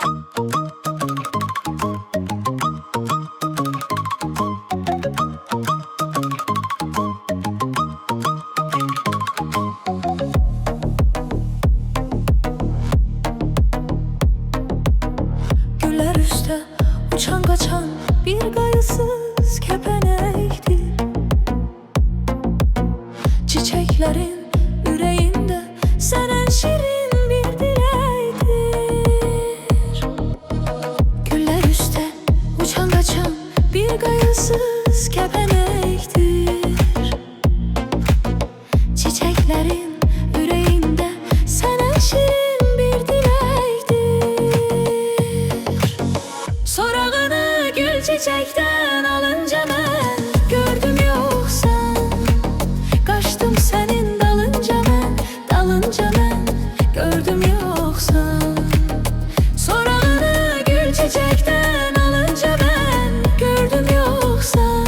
Güller üstte uçan kaçan bir gayısız kepenektir. Çiçeklerin yüreğinde senen şirin bir dilektir. Güller üstte uçan kaçan bir gayısız kepenektir. Çiçeklerin yüreğinde senen şirin bir dilektir. Sorağını gül çiçekten alınca ben gördüm yoksan. Kaçtım senin dalınca ben, dalınca ben gördüm yoksan. Sorağını gül çiçekten alınca ben gördüm yoksan.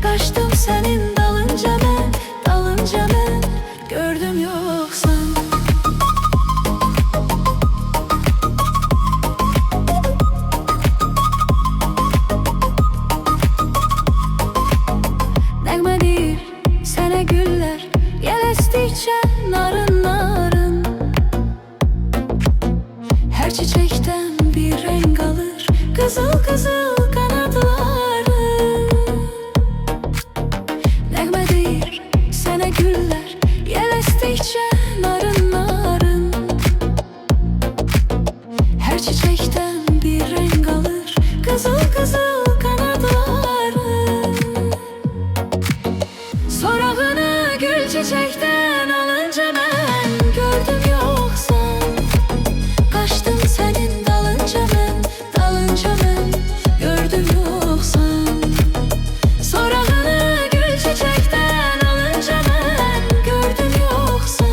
Kaçtım senin dalınca ben, dalınca ben gördüm yoksan. Nəğmədir sənə güller yel estikçe narın narın. Her çiçekten bir renk alır kızıl kızıl kanatları. Nəğmədir sənə güller yel estikçe narın narın. Her çiçekten bir renk alır kızıl kızıl kanatları. Sorağını gül çiçekten alınca ben gördüm yoksan. Kaçtım senin dalınca ben, dalınca ben gördüm yoksan. Sorağını gül çiçekten alınca ben gördüm yoksan.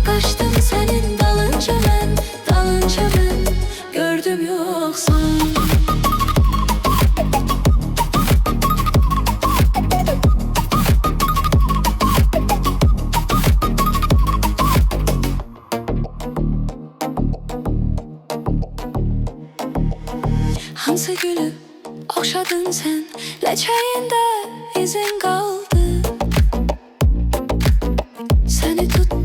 Kaçtım senin dalınca ben, dalınca ben gördüm yoksan. Hansı gülü okşadın sen, leçeğinde izin kaldı. Seni tut